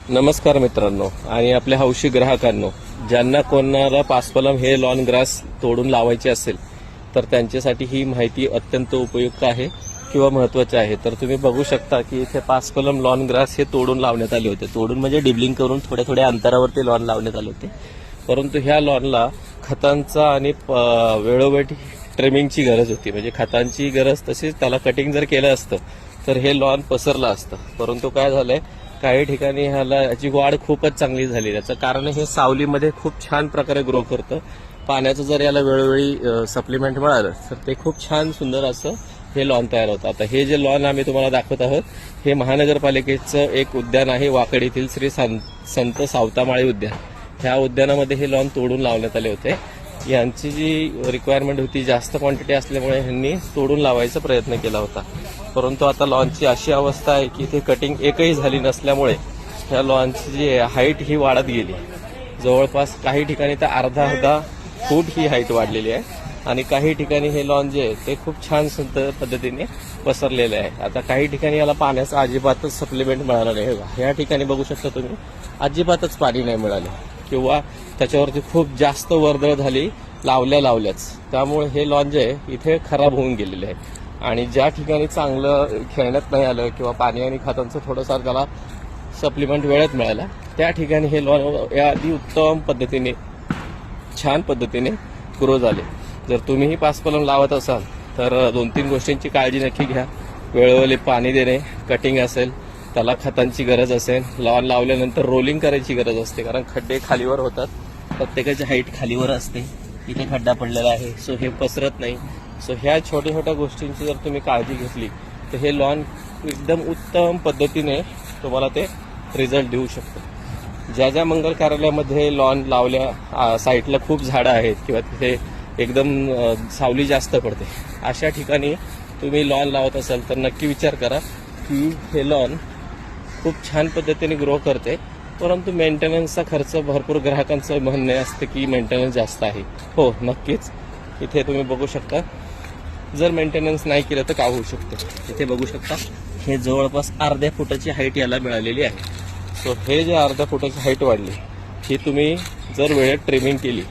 नमस्कार मित्रांनो आणि आपल्या हौशी ग्राहकांनो, ज्यांना कोणाला पास्पलम हे लॉन ग्रास तोडून लावायचे असेल तर त्यांच्यासाठी ही माहिती अत्यंत उपयुक्त आहे किंवा महत्त्वाची आहे। तर तुम्ही बघू शकता की इथे पास्पलम लॉन ग्रास हे तोडून लावण्यात आले होते। तोडून म्हणजे डिबलिंग करून थोड्या थोड्या अंतरावरती लॉन लावण्यात आले होते, परंतु ह्या लॉनला खतांचा आणि वेळोवेळी ट्रिमिंगची गरज होती। म्हणजे खतांची गरज, तसेच त्याला कटिंग जर केलं असतं तर हे लॉन पसरलं असतं। परंतु काय झालंय, काही ठिकाणी याची वाढ खूपच चांगली झाली। त्याचं कारण हे सावलीमध्ये खूप छान प्रकारे ग्रो करतं। पाण्याचं जर याला वेळोवेळी सप्लिमेंट मिळालं तर ते खूप छान सुंदर असं हे लॉन तयार होतं। आता हे जे लॉन आम्ही तुम्हाला दाखवत आहोत हे महानगरपालिकेचं एक उद्यान आहे, वाकड येथील श्री संत सावतामाळी उद्यान। ह्या उद्यानामध्ये हे लॉन तोडून लावण्यात आले होते। यांची जी रिक्वायरमेंट होती, जास्त क्वांटिटी असल्यामुळे ह्यांनी तोडून लावायचा प्रयत्न केला होता। परंतु आता लॉनची अशी अवस्था आहे की इथे कटिंग एकही झाली नसल्यामुळे ह्या लॉनची जी हाईट ही वाढत गेली। जवळपास काही ठिकाणी तर अर्धा फूट ही हाईट वाढलेली आहे आणि काही ठिकाणी हे लॉन जे आहे ते खूप छान सुंदर पद्धतीने पसरलेले आहे। आता काही ठिकाणी याला पाण्याचं अजिबातच सप्लिमेंट मिळालं नाही। या ठिकाणी बघू शकता तुम्ही, अजिबातच पाणी नाही मिळाले किंवा त्याच्यावरती खूप जास्त वर्दळ झाली लावल्याच, त्यामुळे हे लॉन जे आहे इथे खराब होऊन गेलेले आहे। आणि ज्या ठिकाणी चांगलं खेळण्यात नाही आलं किंवा पाणी आणि खतांचं थोडंसं त्याला सप्लिमेंट वेळेत मिळाला, त्या ठिकाणी हे लॉन याआधी उत्तम पद्धतीने छान पद्धतीने ग्रो झाले। जर तुम्हीही पास्पलम लावत असाल तर 2-3 गोष्टींची काळजी नक्की घ्या। वेळोवेळी पाणी देणे, कटिंग असेल त्याला खतांची गरज असेल, लॉन लावल्यानंतर रोलिंग करायची गरज असते, कारण खड्डे खालीवर होतात, प्रत्येकाची हाईट खालीवर असते। इथे खड्डा पडलेला आहे, सो हे पसरत नाही। सो ह्या छोट्या छोट्या गोष्टींची जर तुम्ही काळजी घेतली तर हे लॉन एकदम उत्तम पद्धतीने तुम्हाला ते रिझल्ट देऊ शकतं। ज्या ज्या मंगल कार्यालयामध्ये लॉन लावल्या साईडला खूप झाडं आहेत किंवा तिथे एकदम सावली जास्त पडते, अशा ठिकाणी तुम्ही लॉन लावत असाल तर नक्की विचार करा की हे लॉन खूप छान पद्धतीने ग्रो करते, परंतु मेंटेनन्सचा खर्च भरपूर ग्राहकांचं म्हणणे असतं की मेंटेनन्स जास्त आहे। हो, नक्कीच इथे तुम्ही बघू शकता, जर मेंटेनन्स नाही केलं तर काय होऊ शकतं। इथे बघू शकता हे जवळपास अर्ध्या फुटाची हाईट याला मिळालेली आहे। सो हे जे अर्ध्या फुटाची हाईट वाढली ही तुम्ही जर वेळेत ट्रिमिंग केली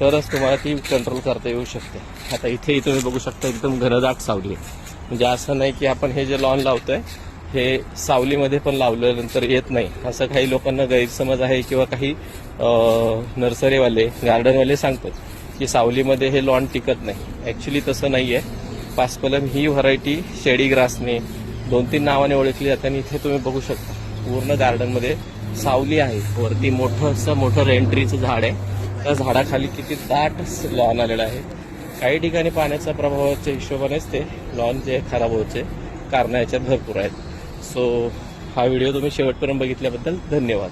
तरच तुम्हाला ती कंट्रोल करता येऊ शकते। आता इथे तुम्ही बघू शकता एकदम घनदाट सावली आहे। म्हणजे असं नाही की आपण हे जे लॉन लावतोय हे सावलीमध्ये पण लावल्यानंतर येत नाही, असं काही लोकांना गैरसमज आहे किंवा काही नर्सरीवाले गार्डनवाले सांगतात की सावलीमध्ये हे लॉन टिकत नाही। ॲक्च्युली तसं नाही आहे। पास्पलम ही व्हरायटी शेडी ग्रासने 2-3 नावाने ओळखली जाते आणि इथे तुम्ही बघू शकता पूर्ण गार्डनमध्ये सावली आहे। वरती मोठं रेंट्रीचं झाड आहे, त्या झाडाखाली किती दाट लॉन आलेलं आहे। काही ठिकाणी पाण्याच्या प्रभावाच्या हिशोबानेच ते लॉन जे खराब होण्याचे कारण याच्यात भरपूर आहेत। सो हा व्हिडिओ तुम्ही शेवटपर्यंत बघितल्याबद्दल धन्यवाद।